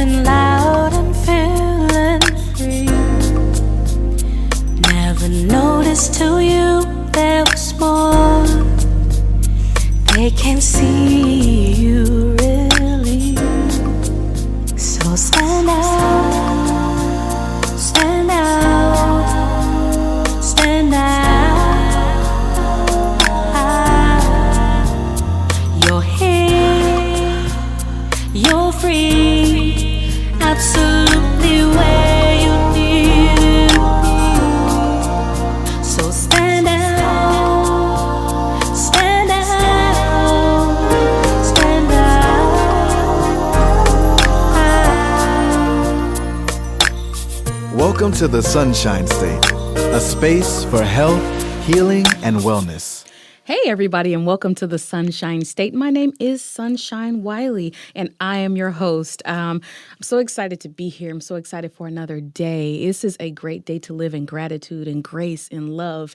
Laughing loud and feeling free. Never noticed till you there was more. They can't see you really. So stand out, stand out, stand out. You're here, you're free, absolutely where you need to be. So stand out, stand out, stand out. Welcome to the Sonshine State, a space for health, healing, and wellness. Hey, everybody, and welcome to the Sonshine State. My name is Sonshine Wiley, and I am your host. I'm so excited to be here. I'm so excited for another day. This is a great day to live in gratitude and grace and love,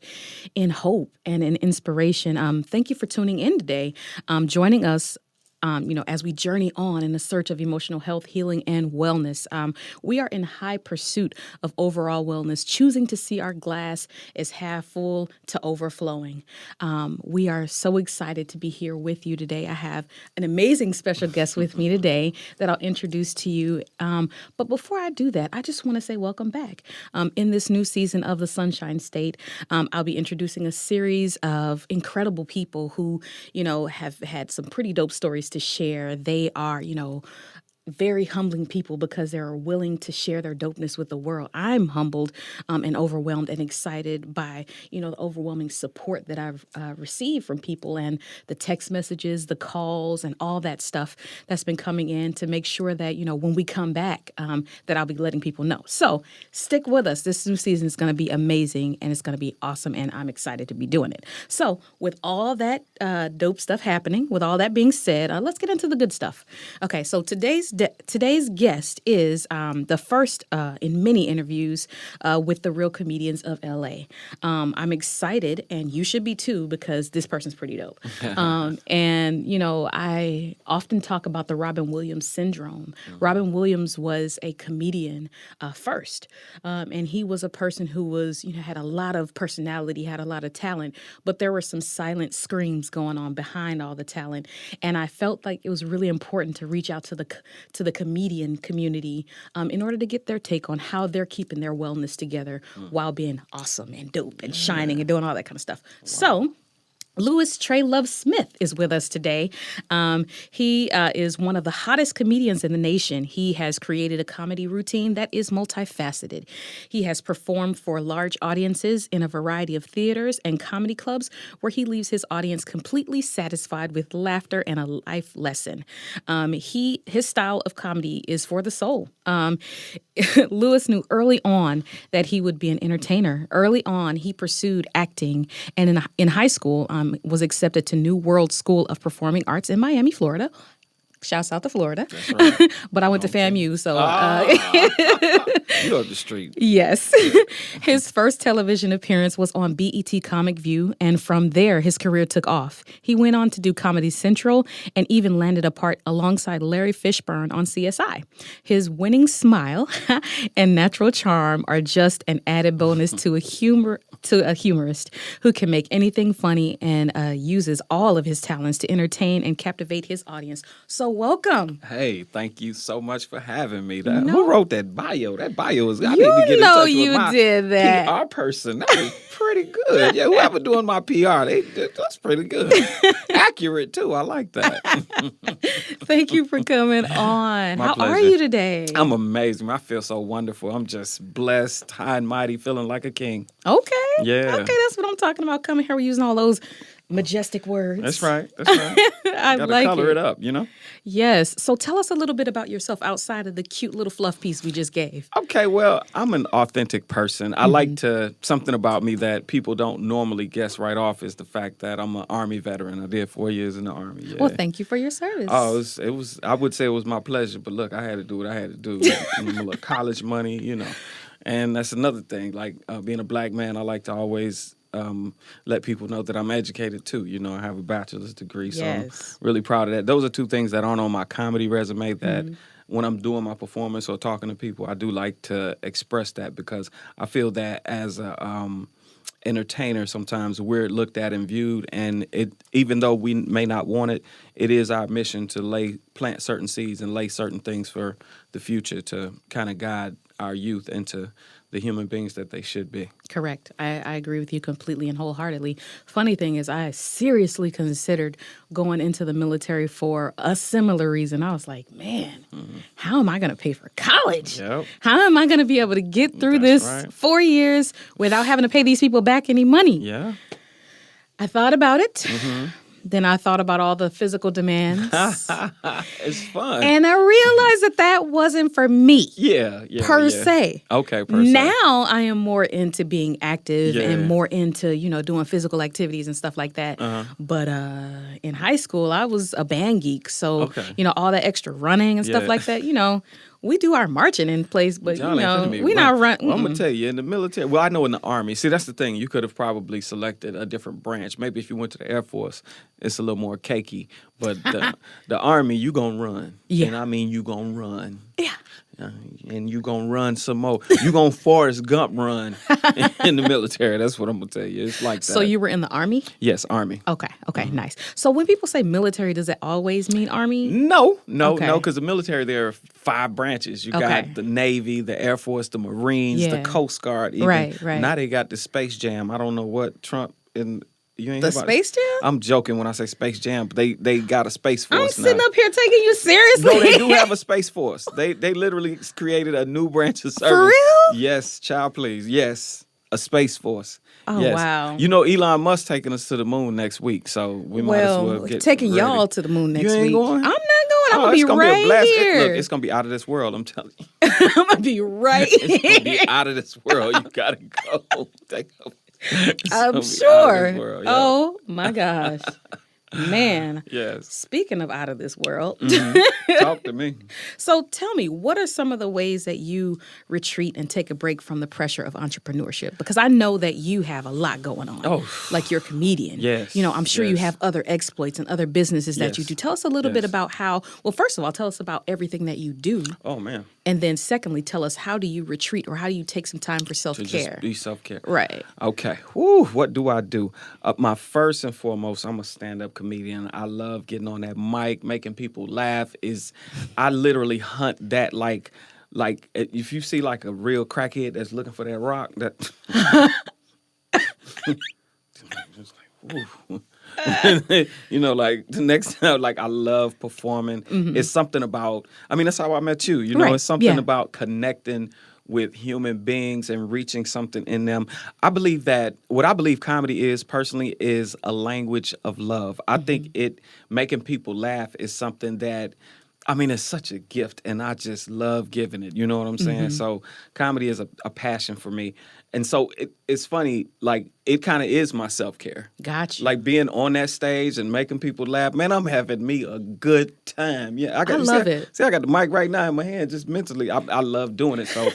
in hope and in inspiration. Thank you for tuning in today, joining us. As we journey on in the search of emotional health, healing, and wellness, we are in high pursuit of overall wellness, choosing to see our glass as half full to overflowing. We are so excited to be here with you today. I have an amazing special guest with me today that I'll introduce to you. But before I do that, I just want to say welcome back. In this new season of the Sonshine State, I'll be introducing a series of incredible people who, have had some pretty dope stories to share. They are, very humbling people because they're willing to share their dopeness with the world. I'm humbled and overwhelmed and excited by, the overwhelming support that I've received from people and the text messages, the calls, and all that stuff that's been coming in to make sure that, when we come back, that I'll be letting people know. So stick with us. This new season is going to be amazing and it's going to be awesome, and I'm excited to be doing it. So with all that dope stuff happening, with all that being said, let's get into the good stuff. Okay, so today's guest is the first in many interviews with the real comedians of LA. I'm excited, and you should be too, because this person's pretty dope. I often talk about the Robin Williams syndrome. Robin Williams was a comedian first, and he was a person who was, had a lot of personality, had a lot of talent, but there were some silent screams going on behind all the talent, and I felt like it was really important to reach out to the comedian community in order to get their take on how they're keeping their wellness together while being awesome and dope and shining and doing all that kind of stuff. Wow. So Louis Treluv Smith is with us today. He is one of the hottest comedians in the nation. He has created a comedy routine that is multifaceted. He has performed for large audiences in a variety of theaters and comedy clubs where he leaves his audience completely satisfied with laughter and a life lesson. His style of comedy is for the soul. Louis knew early on that he would be an entertainer. Early on, he pursued acting, and in high school, was accepted to New World School of Performing Arts in Miami, Florida. Shouts out to Florida. That's right. But I went to FAMU, so... You up the street. Yes. His first television appearance was on BET Comic View, and from there, his career took off. He went on to do Comedy Central and even landed a part alongside Larry Fishburne on CSI. His winning smile and natural charm are just an added bonus to a humorist who can make anything funny and uses all of his talents to entertain and captivate his audience. So welcome. Hey, thank you so much for having me. Who wrote that bio? That bio is, I need to get in touch with my did that. PR person. That was pretty good. Yeah, whoever doing my PR, that's pretty good. Accurate, too. I like that. Thank you for coming on. How pleasure. are you today? I'm amazing. I feel so wonderful. I'm just blessed, high and mighty, feeling like a king. Okay. Yeah. Okay, that's what I'm talking about. Coming here, we're using all those majestic words. That's right. I like gotta color it up, Yes. So tell us a little bit about yourself outside of the cute little fluff piece we just gave. Okay, well, I'm an authentic person. I like something about me that people don't normally guess right off is the fact that I'm an Army veteran. I did 4 years in the Army. Yeah. Well, thank you for your service. Oh, it was. I would say it was my pleasure, but look, I had to do what I had to do. A little college money, And that's another thing. Like being a black man, I like to always let people know that I'm educated too. You know, I have a bachelor's degree, so I'm Yes. really proud of that. Those are two things that aren't on my comedy resume that when I'm doing my performance or talking to people, I do like to express that because I feel that as a entertainer, sometimes we're looked at and viewed, and it, even though we may not want it, it is our mission to plant certain seeds and lay certain things for the future to kind of guide our youth into the human beings that they should be. Correct. I agree with you completely and wholeheartedly. Funny thing is, I seriously considered going into the military for a similar reason. I was like, man, how am I going to pay for college? Yep. How am I going to be able to get through That's this right. 4 years without having to pay these people back any money? Yeah. I thought about it. Then I thought about all the physical demands. It's fun. And I realized that that wasn't for me. yeah. Per se. Okay, per se. Now I am more into being active Yeah. and more into, doing physical activities and stuff like that. But in high school, I was a band geek. So, Okay. all that extra running and stuff Yeah. like that, we do our marching in place, but, Y'all ain't finna be we not run. Well, I'm going to tell you, in the military, well, I know in the Army, see, that's the thing. You could have probably selected a different branch. Maybe if you went to the Air Force, it's a little more cakey. But the Army, you going to run. Yeah. And I mean, you going to run. Yeah. And you going to run some more. You going to Forrest Gump run in the military. That's what I'm going to tell you. It's like that. So you were in the Army? Yes, Army. Okay, nice. So when people say military, does it always mean Army? No, Okay. because the military, there are 5 branches. You Okay. got the Navy, the Air Force, the Marines, the Yeah. Coast Guard. Even. Right. Now they got the Space Jam. I don't know what Trump and you ain't The hear about it? Space Jam? I'm joking when I say Space Jam, but they got a Space I'm Force sitting now. up here taking you seriously. No, they do have a Space Force. They literally created a new branch of service. For real? Yes, child, please. Yes, a Space Force. Oh, Yes. wow. Elon Musk taking us to the moon next week, so we might as well get taking ready. y'all to the moon next You ain't week. going? I'm not going. I'm Oh, gonna be it's gonna right be a blast. here. Look, it's gonna be out of this world. I'm telling you, I'm gonna be right it's gonna here. be out of this world. You gotta go. Take a, it's gonna I'm be out of sure. this world, yeah. Oh my gosh, man. Yes. Speaking of out of this world, Talk to me. so tell me, what are some of the ways that you retreat and take a break from the pressure of entrepreneurship? Because I know that you have a lot going on. Oh. Like you're a comedian. Yes, I'm sure you yes. have other exploits and other businesses that you Yes, do. Tell us a little bit yes. about how. Well, first of all, tell us about everything that you do. Oh man. And then secondly, tell us, how do you retreat or how do you take some time for To self-care? just be self-care. Right. Okay. Whew, what do I do? My first and foremost, I'm a stand-up comedian. I love getting on that mic, making people laugh. I literally hunt that like if you see like a real crackhead that's looking for that rock, that just like, whew. Like the next time, like I love performing. It's something about, that's how I met you. Right, It's something yeah. about connecting with human beings and reaching something in them. I believe that what I believe comedy is personally is a language of love. I think making people laugh is something that, it's such a gift, and I just love giving it. You know what I'm saying? So comedy is a passion for me. And so it's funny, like it kind of is my self-care. Gotcha. Like being on that stage and making people laugh. Man, I'm having me a good time. Yeah, I love it. See, I got the mic right now in my hand, just mentally. I love doing it. So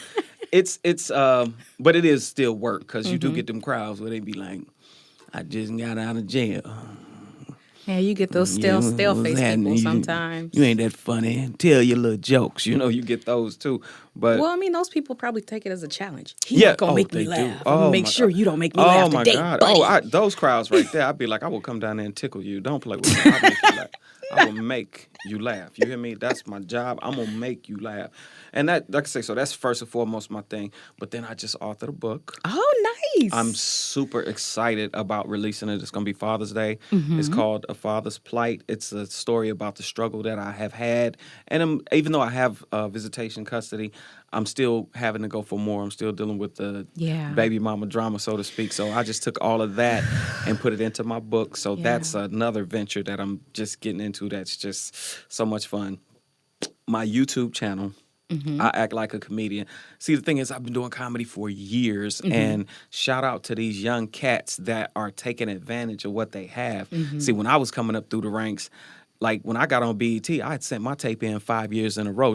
but it is still work because you do get them crowds where they be like, I just got out of jail. Yeah, you get those stale what's face happening? people sometimes. You ain't that funny. Tell your little jokes. You get those too. But Well, those people probably take it as a challenge. He's yeah, not gonna make me they laugh. do. I'm gonna Oh, make my sure God. you don't make me laugh Oh my today, God! buddy. Those crowds right there. I'd be like, I will come down there and tickle you. Don't play with me. I'll make you laugh. I will make you laugh. You hear me? That's my job. I'm gonna make you laugh. And that, like I say, so that's first and foremost my thing. But then I just authored a book. Oh, nice. I'm super excited about releasing it. It's going to be Father's Day. It's called A Father's Plight. It's a story about the struggle that I have had. And even though I have visitation custody, I'm still having to go for more. I'm still dealing with the baby mama drama, so to speak. So I just took all of that and put it into my book. So that's another venture that I'm just getting into that's just so much fun. My YouTube channel. I act like a comedian. See, the thing is, I've been doing comedy for years, and shout out to these young cats that are taking advantage of what they have. See, when I was coming up through the ranks, like when I got on BET, I had sent my tape in 5 years in a row.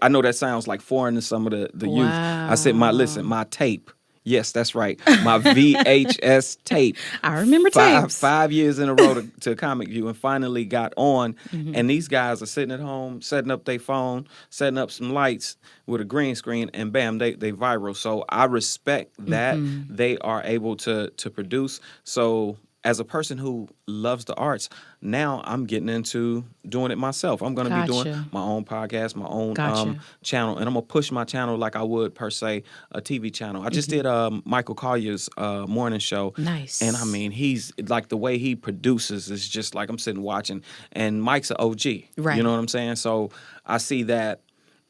I know that sounds like foreign to some of the youth. I said, my tape. Yes, that's right. My VHS tape. I remember tapes. 5 years in a row to Comic View, and finally got on. And these guys are sitting at home, setting up their phone, setting up some lights with a green screen, and bam, they viral. So I respect that they are able to produce. So as a person who loves the arts, now I'm getting into doing it myself. I'm going to be doing Gotcha. my own podcast, my own Gotcha. channel, and I'm going to push my channel like I would, per se, a TV channel. I just did Michael Collier's morning show. Nice. And I mean, he's like, the way he produces is just like I'm sitting watching. And Mike's an OG. Right. You know what I'm saying? So I see that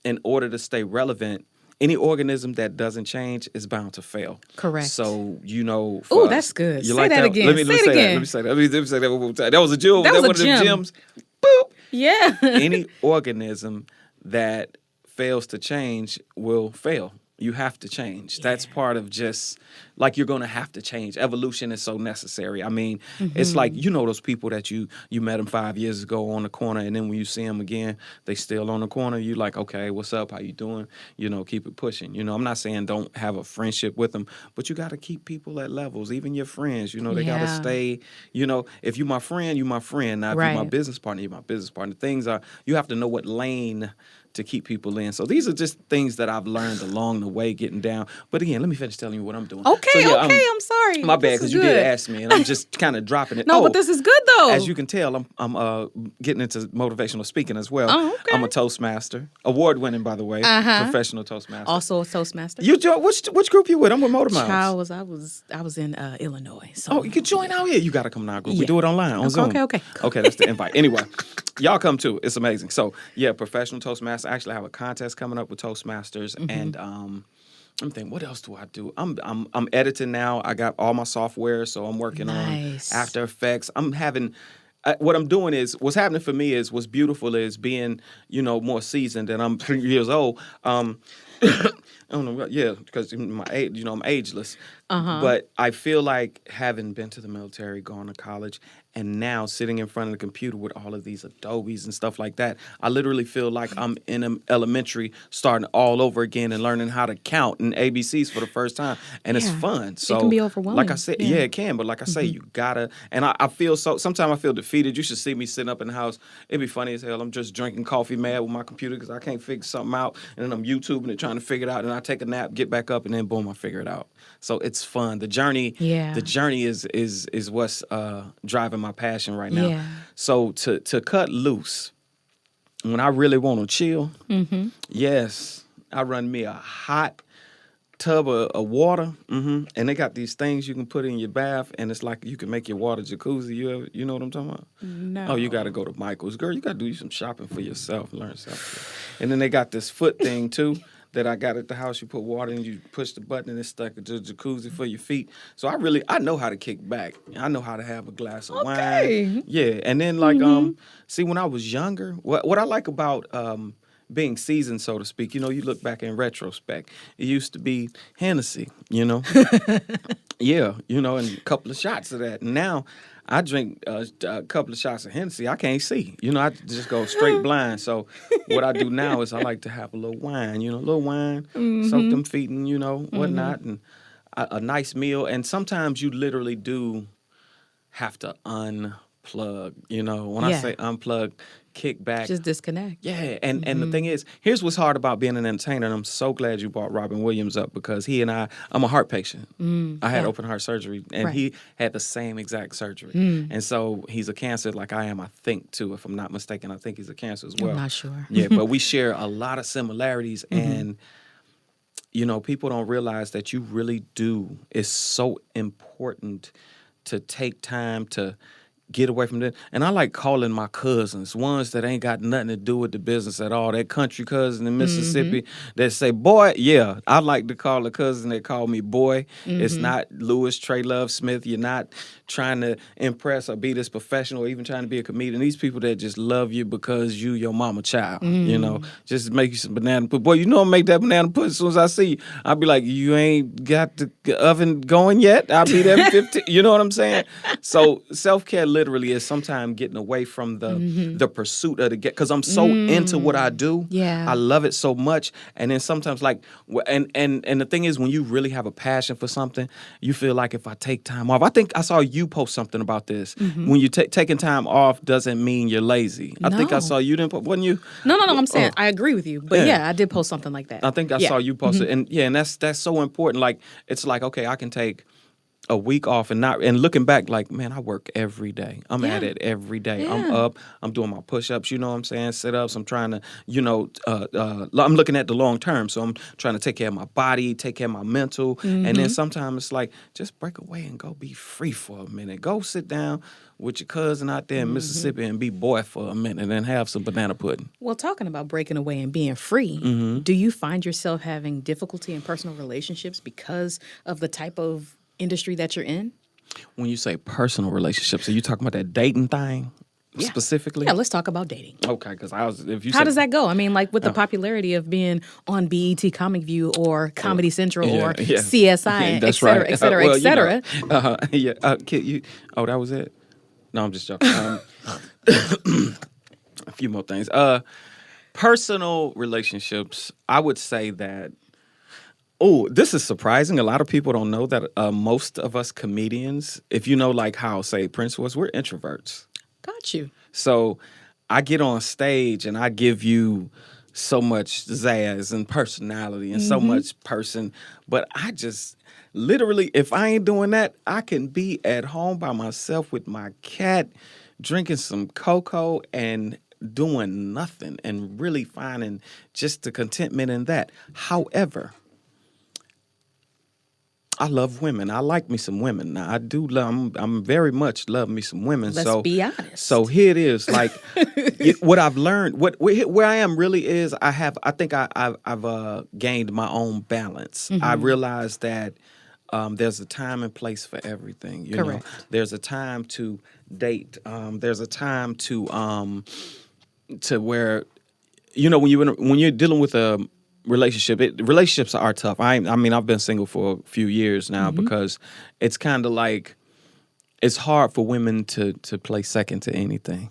in order to stay relevant, any organism that doesn't change is bound to fail. Correct. So, you know. Ooh, us- that's good. You Say like that again. Let me Say it say again. that. Let me say that. Let me say that one more time. That was a jewel. That was one a of them gem. gems. Boop. Yeah. Any organism that fails to change will fail. You have to change. That's part of just like you're going to have to change. Evolution is so necessary. I mean, it's like, you know, those people that you met them 5 years ago on the corner, and then when you see them again, they still on the corner. You like, okay, what's up? How you doing? You know, keep it pushing. You know, I'm not saying don't have a friendship with them, but you got to keep people at levels. Even your friends, you know, they got to Yeah. stay. You know, if you my friend, you my friend. Now, if you my Right. business partner, you my business partner. Things are, you have to know what lane to keep people in. So these are just things that I've learned along the way getting down. But again, let me finish telling you what I'm doing. Okay, So, yeah, I'm sorry. My bad, This because is you did good. ask me, and I'm just kind of dropping it. No, Oh, but this is good though. as you can tell, I'm getting into motivational speaking as well. Oh, okay. I'm a Toastmaster, award-winning, by the way, professional Toastmaster. Also a Toastmaster. You join which group you with? I'm with Motor Miles. Child I was in Illinois. So Oh, you can join out here. You got to come to our group. We do it online on Zoom. okay. Okay, that's the invite. Anyway, y'all come too. It's amazing. So yeah, professional Toastmaster. I actually have a contest coming up with Toastmasters, and I'm thinking, what else do I do? I'm editing now. I got all my software, so I'm working Nice. on After Effects. I'm having. What I'm doing is, what's happening for me is, what's beautiful is being, you know, more seasoned, and I'm 3 years old. I don't know, yeah, because my age, you know, I'm ageless. But I feel like having been to the military, gone to college, and now sitting in front of the computer with all of these Adobes and stuff like that, I literally feel like I'm in elementary, starting all over again and learning how to count in ABCs for the first time, and it's Yeah. fun. It So, can be overwhelming. like I said, Yeah. yeah, it can. But like I say, you gotta. And I feel so. Sometimes I feel defeated. You should see me sitting up in the house. It'd be funny as hell. I'm just drinking coffee, mad with my computer because I can't figure something out, and then I'm YouTubing it, trying to figure it out. And I take a nap, get back up, and then boom, I figure it out. So it's fun. The journey. Yeah. The journey is what's driving my passion right now. Yeah. So to cut loose, when I really want to chill, yes, I run me a hot tub of water, and they got these things you can put in your bath, and it's like you can make your water jacuzzi. You know what I'm talking about? No. Oh, you got to go to Michael's. Girl, you got to do some shopping for yourself, learn self. And then they got this foot thing too that I got at the house. You put water in, you push the button, and it's stuck into the jacuzzi for your feet. So I know how to kick back. I know how to have a glass of Okay. wine. Yeah, and then like see, when I was younger, what I like about being seasoned, so to speak, you know, you look back in retrospect, it used to be Hennessy, you know. Yeah, you know, and a couple of shots of that. And now I drink a couple of shots of Hennessy, I can't see. You know, I just go straight blind. So what I do now is I like to have a little wine, you know, soak them feet and, you know, whatnot, and a nice meal. And sometimes you literally do have to unplug, you know. When I Yeah. say unplug, kick back. Just disconnect. Yeah, and the thing is, here's what's hard about being an entertainer, and I'm so glad you brought Robin Williams up, because he and I'm a heart patient. I had open heart surgery, and Right. he had the same exact surgery. And so he's a cancer like I am, I think, too. If I'm not mistaken, I think he's a cancer as well. I'm not sure. Yeah, but we share a lot of similarities, and you know, people don't realize that you really do. It's so important to take time to get away from that. And I like calling my cousins, ones that ain't got nothing to do with the business at all. That country cousin in Mississippi that say, boy, yeah. I like to call a cousin that call me boy. It's not Louis Treluv Smith. You're not trying to impress or be this professional or even trying to be a comedian. These people that just love you because you your mama child, you know, just make you some banana pudding. Boy, you know I make that banana pudding as soon as I see you. I'll be like, you ain't got the oven going yet? I'll be there in 15. You know what I'm saying? So self-care literally is sometimes getting away from the pursuit of the get, because I'm so into what I do. Yeah. I love it so much. And then sometimes like, and the thing is, when you really have a passion for something, you feel like if I take time off, I think I saw you post something about this. When you taking time off doesn't mean you're lazy. I think I No. saw you didn't put, wasn't you? No, I'm saying I agree with you. But Yeah. yeah, I did post something like that. I think I saw you post it, and that's so important. Like, it's like, okay, I can take a week off and looking back, like, man, I work every day. I'm at it every day. I'm Yeah. up. I'm doing my push-ups. You know what I'm saying? Sit-ups. I'm trying to, I'm looking at the long term. So I'm trying to take care of my body, take care of my mental, and then sometimes it's like, just break away and go be free for a minute. Go sit down with your cousin out there in Mississippi and be boy for a minute, and then have some banana pudding. Well, talking about breaking away and being free, do you find yourself having difficulty in personal relationships because of the type of industry that you're in? When you say personal relationships, are you talking about that dating thing specifically? Yeah, let's talk about dating. Okay, because if you How said, does that go? I mean, like with the popularity of being on BET Comic View or Comedy Central or CSI, et cetera, et cetera, Well, et cetera. Kid, that was it? No, I'm just joking. A few more things. Personal relationships, I would say that. Oh, this is surprising. A lot of people don't know that most of us comedians, if you know, like how, say, Prince was, we're introverts. Got you. So I get on stage and I give you so much zazz and personality and so much person. But I just literally, if I ain't doing that, I can be at home by myself with my cat, drinking some cocoa and doing nothing and really finding just the contentment in that. However, I love women. I like me some women. Now, I do love. I'm very much love me some women. Let's be honest. So here it is. Like what I've learned. Where I am really is I think I've gained my own balance. I realized that there's a time and place for everything. You Correct. know, there's a time to date. There's a time to where, when you're dealing with a relationships are tough. I mean, I've been single for a few years now because it's kind of like it's hard for women to play second to anything.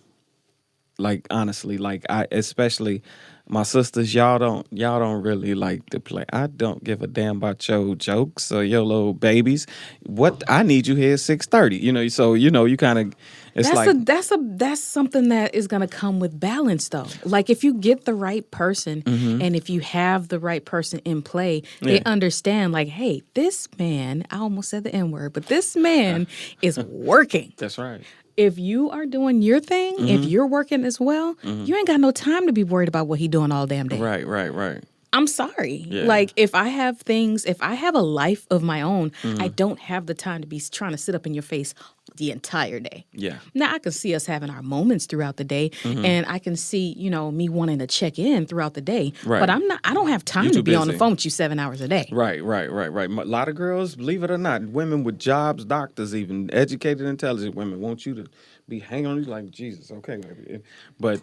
Like, honestly, like especially my sisters, y'all don't really like to play. I don't give a damn about your jokes or your little babies. What I need you here at 6:30. So you kind of that's something that is going to come with balance, though. Like if you get the right person and if you have the right person in play, they understand. Like, hey, this man, I almost said the N-word, but this man is working. That's right. If you are doing your thing, if you're working as well, you ain't got no time to be worried about what he doing all damn day. Right. I'm sorry. Yeah. Like if I have a life of my own, I don't have the time to be trying to sit up in your face the entire day. Yeah. Now I can see us having our moments throughout the day and I can see, me wanting to check in throughout the day. Right. But I don't have time to be on the busy. phone with you 7 hours a day. Right. A lot of girls, believe it or not, women with jobs, doctors, even educated, intelligent women want you to be hanging on you like, Jesus, okay, baby. But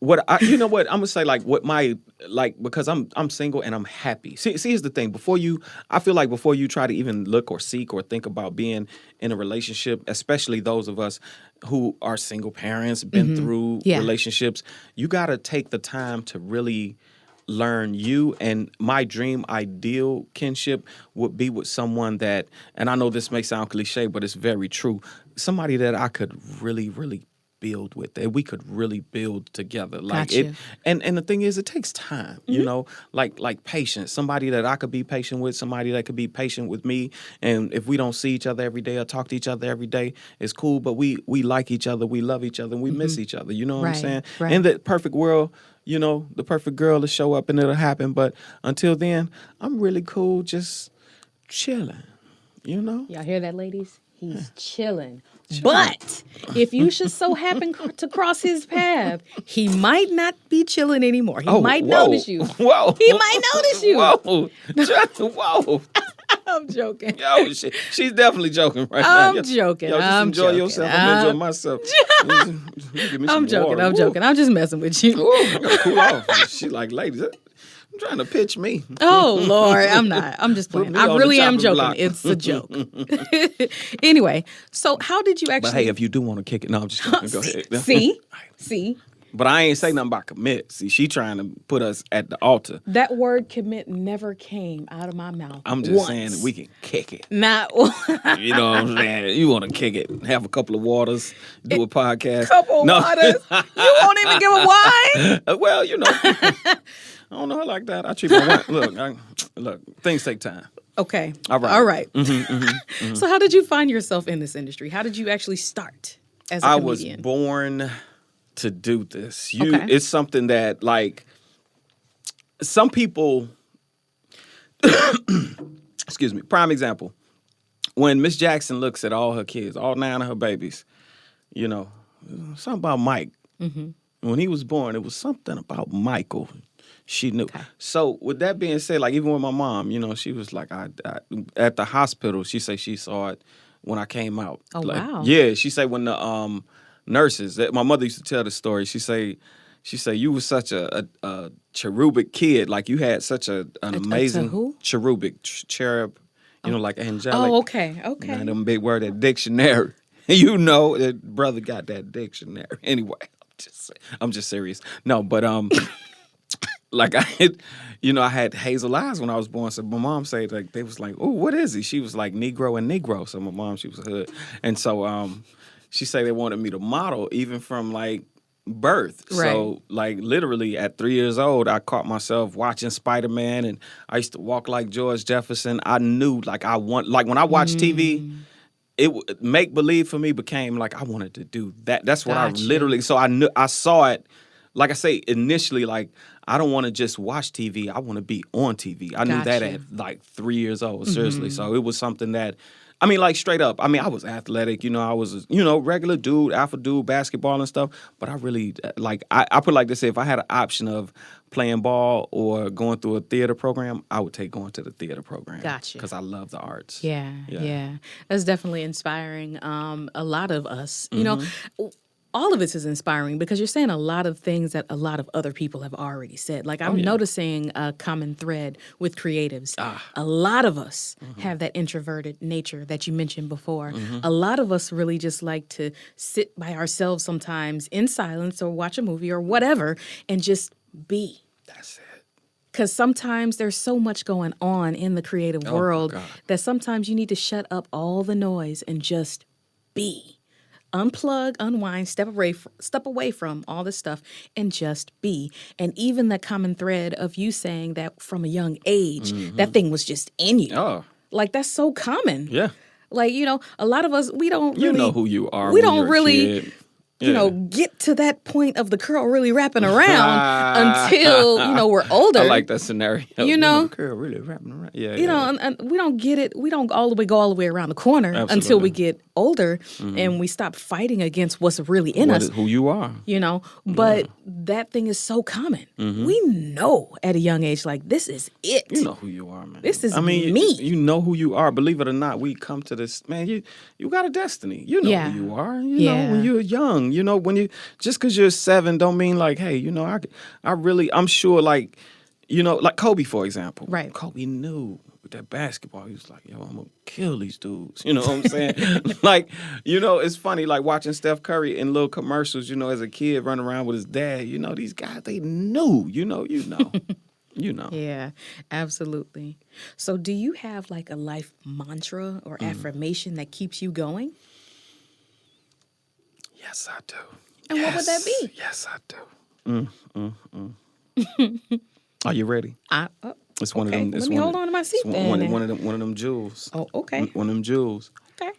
I'm gonna say, because I'm single and I'm happy. See, here's the thing. Before you try to even look or seek or think about being in a relationship, especially those of us who are single parents, been through relationships, you gotta take the time to really learn you. And my dream ideal kinship would be with someone that, and I know this may sound cliche, but it's very true, somebody that I could really, really build with, that we could really build together. Like Gotcha. and the thing is, it takes time, like patience. Somebody that I could be patient with, somebody that could be patient with me. And if we don't see each other every day or talk to each other every day, it's cool. But we like each other, we love each other, and we miss each other. You know what I'm Right, saying? right. In the perfect world, the perfect girl will show up and it'll happen. But until then, I'm really cool, just chilling. Y'all hear that, ladies? He's chilling. But if you should so happen to cross his path, he might not be chilling anymore. He might notice you. Whoa. He might notice you. Whoa. I'm joking. Yo, she's definitely joking right now. I'm joking. Yo, just I'm enjoy joking. yourself. I'm enjoying myself. Give me some I'm joking. water. I'm Woo. joking. I'm just messing with you. Ooh, I gotta cool off. She like, ladies, trying to pitch me. Oh, Lord, I'm not. I'm just Put playing. me I on the really am chopping joking. block. It's a joke. Anyway, so how did you actually... But hey, if you do want to kick it, no, I'm just joking. Go ahead. See? But I ain't say nothing about commit. See, she trying to put us at the altar. That word commit never came out of my mouth. I'm just saying that we can kick it. Not You know what I'm saying? You want to kick it, have a couple of waters, do a podcast. couple waters. You won't even give a wine? Well, you know, I don't know her like that. I treat my wine. Look, things take time. Okay. All right. All right. So how did you find yourself in this industry? How did you actually start as a I was comedian? born to do this. Okay. It's something that, like, some people, excuse me, prime example, when Miss Jackson looks at all her kids, all 9 of her babies, you know, something about Mike. When he was born, it was something about Michael. She knew. Okay. So with that being said, like, even with my mom, you know, she was like, I at the hospital, she said she saw it when I came out. Oh, Like, wow. Yeah, she said when the nurses, my mother used to tell the story. She say you was such a cherubic kid, like you had such an amazing who? cherubic cherub, you know, like angelic. Oh, okay. You Okay. know, them big word, that dictionary. You know, that brother got that dictionary. Anyway, I'm just serious. No, but like I had hazel eyes when I was born. So my mom said, like, they was like, "Oh, what is he?" She was like Negro and Negro. So my mom, she was hood, and so she said they wanted me to model even from like birth. Right. So like literally at 3 years old, I caught myself watching Spider-Man, and I used to walk like George Jefferson. I knew like when I watched TV. It make believe for me became like I wanted to do that. That's what Gotcha. I literally. So I saw it. Like I say initially, like I don't want to just watch TV. I want to be on TV. I knew that Gotcha. at like 3 years old. Seriously. So it was something that, I mean, like straight up. I mean, I was athletic. You know, I was regular dude, alpha dude, basketball and stuff. But I really like I put it like this: if I had an option of playing ball or going through a theater program, I would take going to the theater program. Gotcha. Because I love the arts. Yeah. That's definitely inspiring. A lot of us, you know, all of this is inspiring because you're saying a lot of things that a lot of other people have already said. Like I'm noticing a common thread with creatives. A lot of us have that introverted nature that you mentioned before. A lot of us really just like to sit by ourselves sometimes in silence or watch a movie or whatever and just be. That's it. Because sometimes there's so much going on in the creative world God. that sometimes you need to shut up all the noise and just be. Unplug, unwind, step away from all this stuff and just be. And even the common thread of you saying that from a young age, that thing was just in you. Oh. Like that's so common. Yeah. Like, you know, a lot of us, we don't really... You know who you are. We when don't you're a really... kid. You know, get to that point of the curl really wrapping around until, you know, we're older. I like that scenario. You know? The curl really wrapping around. Yeah, You know, and we don't get it. We don't go all the way around the corner until Absolutely. we get older and we stop fighting against what's really in us. Who you are. You know, but that thing is so common. We know at a young age, like, this is it. You know who you are, man. This is me. me. You know who you are. Believe it or not, we come to this, man, you got a destiny. You know Yeah. who you are. You know, when you're young, you know, when you, just because you're 7 don't mean like, hey, you know, I'm sure, like, you know, like Kobe, for example. Right. Kobe knew with that basketball, he was like, yo, I'm going to kill these dudes. You know what I'm saying? Like, you know, it's funny, like watching Steph Curry in little commercials, you know, as a kid running around with his dad, you know, these guys, they knew, you know. You know. Yeah, absolutely. So do you have like a life mantra or affirmation that keeps you going? Yes, I do. And what would that be? Yes, I do. Are you ready? It's one okay. of them. It's Let me hold on to my seat then. One of them jewels. Oh, okay. One of them jewels. Okay.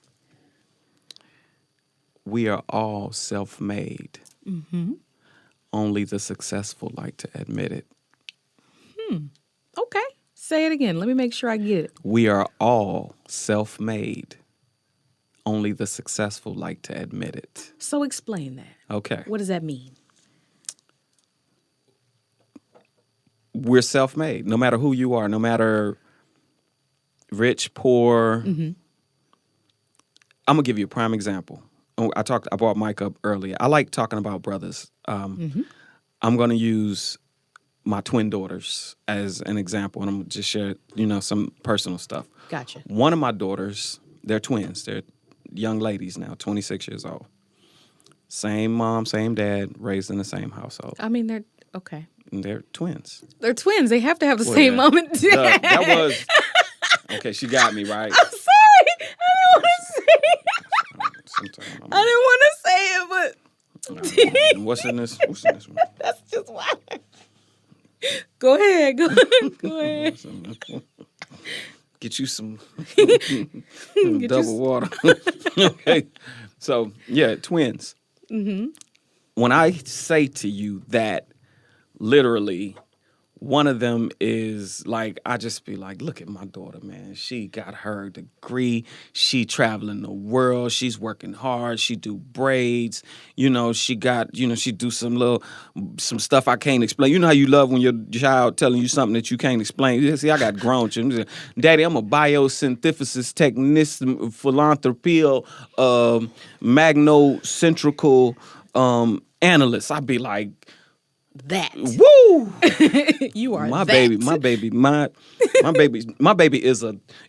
We are all self-made. Only the successful like to admit it. Okay. Say it again. Let me make sure I get it. We are all self-made. Only the successful like to admit it. So explain that. Okay. What does that mean? We're self-made. No matter who you are, no matter rich, poor. I'm gonna give you a prime example. I brought Mike up earlier. I like talking about brothers. I'm gonna use my twin daughters as an example, and I'm gonna just share, some personal stuff. Gotcha. One of my daughters, they're twins. They're young ladies now, 26 years old. Same mom, same dad, raised in the same household. I mean, they're okay. And they're twins. They're twins. They have to have the Well, same yeah. mom and dad. That was okay. She got me right. I'm sorry. I didn't want to say it. Sometimes I didn't want to say it, but what's in this? What's in this one? that's just why. Go ahead. Go ahead. Get you some Get double water. Okay. So, yeah, twins. Mm-hmm. When I say to you that literally one of them is like, I just be like, look at my daughter, man. She got her degree. She traveling the world. She's working hard. She do braids. She got, she do some stuff I can't explain. You know how you love when your child telling you something that you can't explain. See, I got grown children. Daddy, I'm a biosynthesis technician, philanthropial, magnocentrical analyst. I'd be like, That. woo! You are My that. baby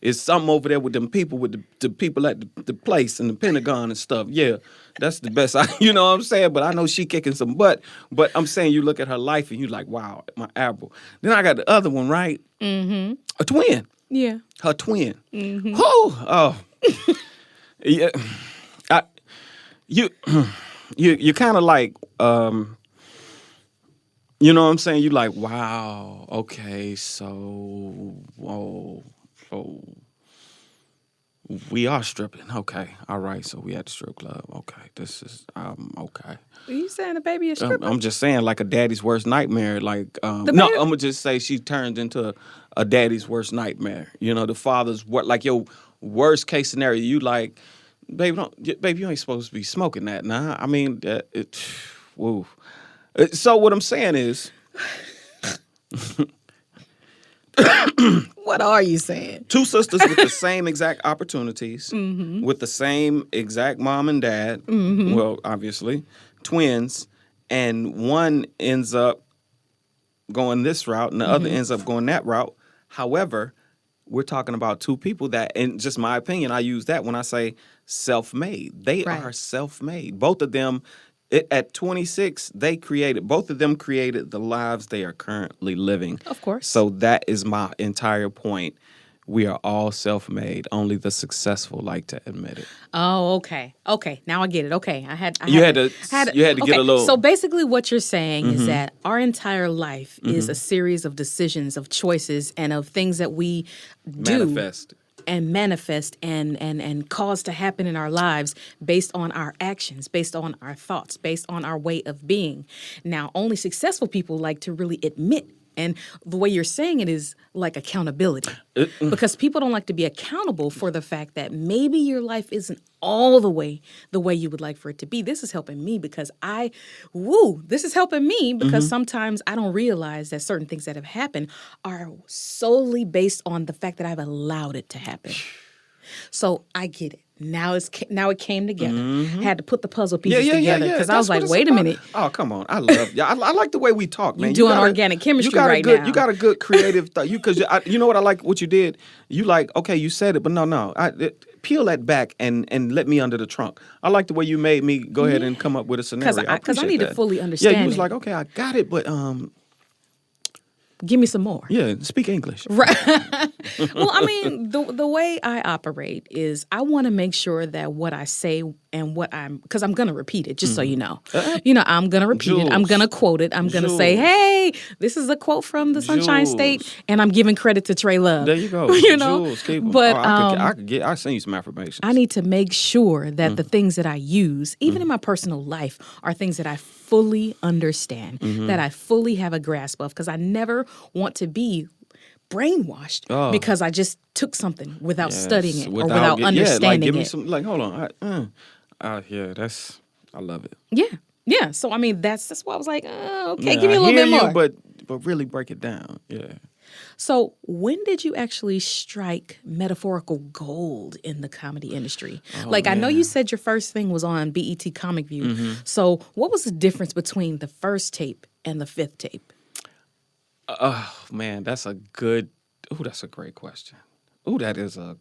is something over there with them people, with the people at the place and the Pentagon and stuff. Yeah, that's the best. You know what I'm saying? But I know she kicking some butt. But I'm saying you look at her life and you like, wow, my apple. Then I got the other one, right? Mm-hmm. A twin. Yeah. Her twin. Mm-hmm. Oh. Yeah. You kind of like. You know what I'm saying? You like, wow, okay, so, we are stripping. Okay, all right, so we at the strip club. Okay, this is, okay. Are you saying the baby is stripper? I'm just saying, like a daddy's worst nightmare. Like, no, baby- I'm going to just say she turned into a daddy's worst nightmare. The father's, like your worst case scenario. You like, baby, you ain't supposed to be smoking that. Nah, I mean, woo. So what I'm saying is, What are you saying? two sisters with the same exact opportunities, with the same exact mom and dad, well, obviously, twins, and one ends up going this route and the other ends up going that route. However, we're talking about two people that, in just my opinion, I use that when I say self-made. They Right. are self-made. Both of them, at 26, both of them created the lives they are currently living. Of course. So that is my entire point. We are all self-made. Only the successful like to admit it. Oh, okay. Okay, now I get it. Okay, You had to get a little- So basically, what you're saying is that our entire life is a series of decisions, of choices, and of things that we do Manifest. and manifest and cause to happen in our lives based on our actions, based on our thoughts, based on our way of being. Now, only successful people like to really admit. And the way you're saying it is like accountability. Because people don't like to be accountable for the fact that maybe your life isn't all the way you would like for it to be. This is helping me because this is helping me because sometimes I don't realize that certain things that have happened are solely based on the fact that I've allowed it to happen. So I get it. Now it came together. Had to put the puzzle pieces together because I was like, wait a minute. Oh, come on. I love you. I like the way we talk, man. You're doing organic chemistry right now. You got a good creative thought. You know what I like what you did? You like, okay, you said it, but no. Peel that back and let me under the trunk. I like the way you made me go ahead and come up with a scenario. Because I need to fully Yeah, understand you was it. like, okay, I got it, but Give me some more. yeah, speak English. Right. Well, I mean, the way I operate is I want to make sure that what I say and because I'm going to repeat it, just so you know. I'm going to repeat it. I'm Jules. going to quote it. I'm going to say, Jules. hey, this is a quote from the Sonshine Jules. State, and I'm giving credit to Treluv. There you go. Jules, keep 'em. But I'll send you some affirmations. I need to make sure that the things that I use, even in my personal life, are things that I fully understand, that I fully have a grasp of, because I never want to be brainwashed because I just took something without studying it or without understanding give me it. some, like, hold on. I love it. Yeah. So I mean, that's why I was like, okay, Yeah, give me a little I bit hear more. you, but really break it down. Yeah. So when did you actually strike metaphorical gold in the comedy industry? I know you said your first thing was on BET Comic View. So what was the difference between the first tape and the fifth tape? Oh man, that's a good. Ooh, that's a great question. Ooh, that's a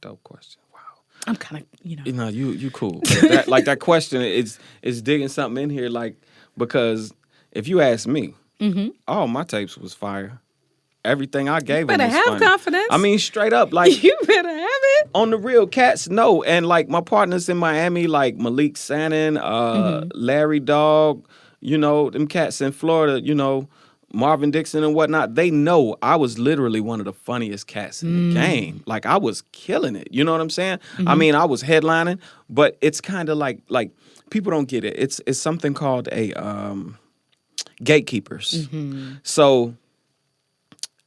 dope question. Wow. I'm kind of, You know, you cool. That, like that question is digging something in here, like because if you ask me, all my tapes was fire. Everything I gave them better was have funny. confidence. I mean, straight up, like you better have it. on the real, cats know. And like my partners in Miami, like Malik Sannon, Larry Dog, you know, them cats in Florida, you know, Marvin Dixon and whatnot, they know I was literally one of the funniest cats in the game. Like I was killing it. You know what I'm saying? I mean, I was headlining, but it's kind of like people don't get it. It's something called a gatekeepers. So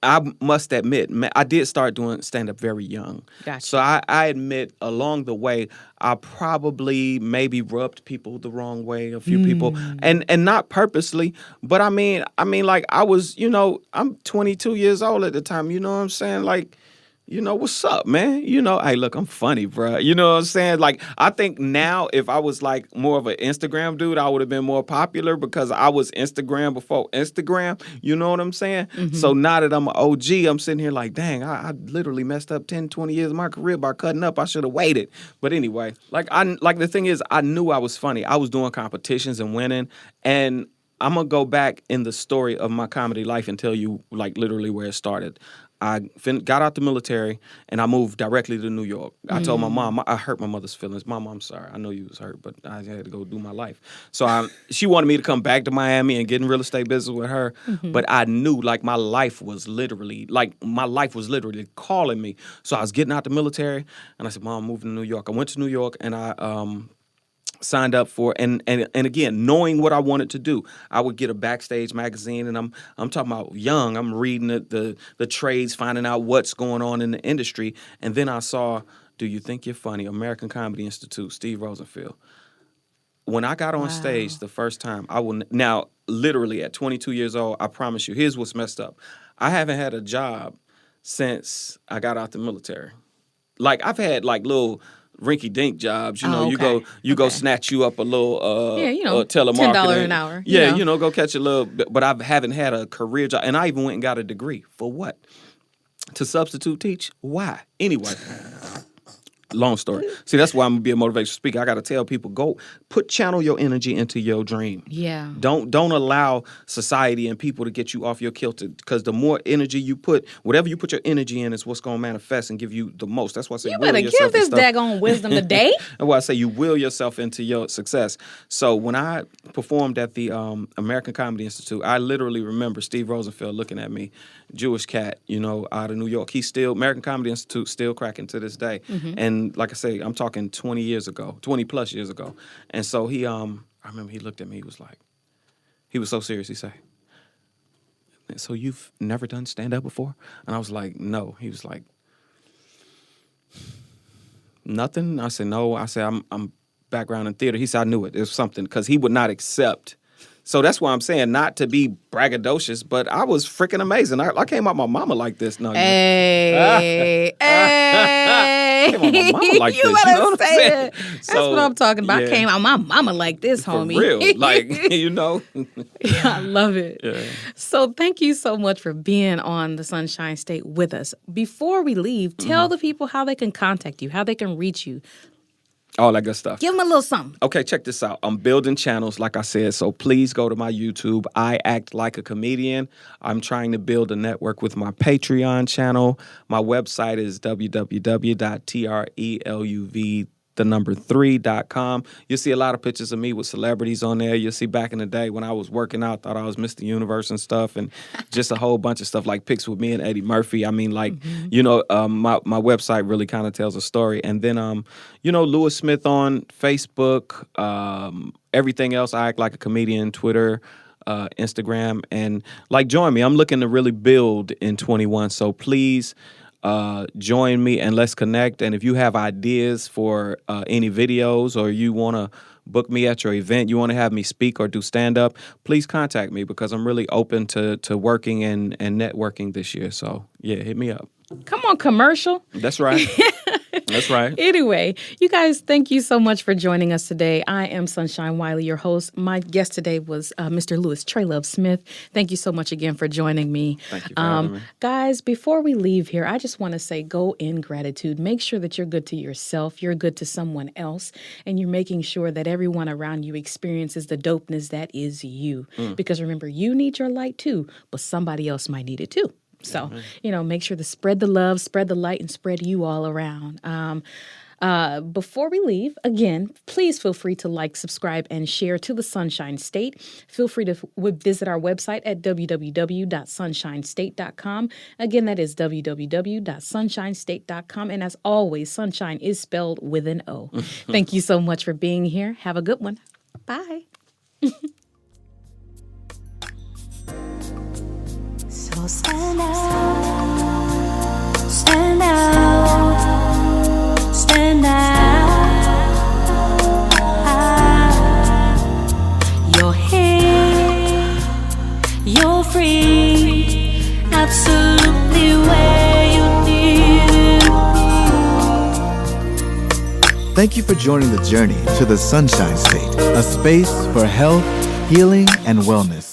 I must admit, I did start doing stand-up very young. Gotcha. So I admit along the way, I probably maybe rubbed people the wrong way, a few people, and not purposely, but I mean, like I was, you know, I'm 22 years old at the time, you know what I'm saying? Like, you know, what's up, man? You know, hey, look, I'm funny, bro. You know what I'm saying? Like, I think now if I was like more of an Instagram dude, I would have been more popular because I was Instagram before Instagram. You know what I'm saying? So now that I'm an OG, I'm sitting here like, dang, I literally messed up 10, 20 years of my career by cutting up. I should have waited. But anyway, like the thing is, I knew I was funny. I was doing competitions and winning. And I'm going to go back in the story of my comedy life and tell you like literally where it started. I got out the military and I moved directly to New York. I told my mom, I hurt my mother's feelings. Mom, I'm sorry. I know you was hurt, but I had to go do my life. So she wanted me to come back to Miami and get in real estate business with her. But I knew like my life was literally calling me. So I was getting out the military and I said, Mom, I'm moving to New York. I went to New York and I signed up for and again knowing what I wanted to do, I would get a Backstage magazine and I'm talking about young. I'm reading the trades, finding out what's going on in the industry, and then I saw Do You Think You're Funny? American Comedy Institute, Steve Rosenfield. When I got on stage the first time, now literally at 22 years old, I promise you, here's what's messed up. I haven't had a job since I got out the military. Like I've had like little rinky-dink jobs, you know. You go snatch you up a little telemarketing. $10 an hour. Yeah, you know, go catch a little. But I haven't had a career job, and I even went and got a degree for what? To substitute teach? Why? Anyway. Long story. See, that's why I'm gonna be a motivational speaker. I gotta tell people, channel your energy into your dream. Yeah. Don't allow society and people to get you off your kilter, because the more energy you put, whatever you put your energy in is what's gonna manifest and give you the most. That's why I say you better give this daggone wisdom today. That's why I say you will yourself into your success. So when I performed at the American Comedy Institute, I literally remember Steve Rosenfield looking at me, Jewish cat, you know, out of New York. He's still, American Comedy Institute still cracking to this day. And like I say, I'm talking 20 plus years ago. And so I remember he looked at me, he was so serious. He said, so you've never done stand-up before? And I was like, no. He was like, nothing? I said, no. I said, I'm background in theater. He said, I knew it. It was something, because he would not accept. So that's why I'm saying, not to be braggadocious, but I was freaking amazing. I came out my mama like this. No, hey, hey. I came out my mama like you this. Better You know what say I'm saying? it. That's what I'm talking about. Yeah. I came out my mama like this, homie. For real. Like, you know. Yeah, I love it. Yeah. So thank you so much for being on the Sonshine State with us. Before we leave, tell the people how they can contact you, how they can reach you. All that good stuff. Give them a little something. Okay, check this out. I'm building channels, like I said, so please go to my YouTube. I Act Like a Comedian. I'm trying to build a network with my Patreon channel. My website is www.treluv3.com. You'll see a lot of pictures of me with celebrities on there. You'll see back in the day when I was working out, thought I was Mr. Universe and stuff, and just a whole bunch of stuff, like pics with me and Eddie Murphy. I mean, like, you know, my website really kind of tells a story. And then, you know, Lewis Smith on Facebook, everything else, I Act Like a Comedian, Twitter, Instagram, and like, join me. I'm looking to really build in 21. So please join me and let's connect. And if you have ideas for any videos, or you want to book me at your event, you want to have me speak or do stand-up, please contact me, because I'm really open to working and networking this year. So yeah, hit me up. Come on, commercial. That's right. That's right. Anyway, you guys, thank you so much for joining us today. I am Sonshine Wiley, your host. My guest today was Mr. Lewis Treluv Smith. Thank you so much again for joining me. Thank you for having me. Guys, before we leave here, I just want to say go in gratitude. Make sure that you're good to yourself, you're good to someone else, and you're making sure that everyone around you experiences the dopeness that is you. Because remember, you need your light too, but somebody else might need it too. So, make sure to spread the love, spread the light, and spread you all around. Before we leave, again, please feel free to like, subscribe, and share to the Sonshine State. Feel free to visit our website at www.sunshinestate.com. Again, that is www.sunshinestate.com. And as always, sunshine is spelled with an O. Thank you so much for being here. Have a good one. Bye. So stand out, stand out, stand out. You're here, you're free, absolutely where you need to be. Thank you for joining the journey to the Sunshine State, a space for health, healing, and wellness.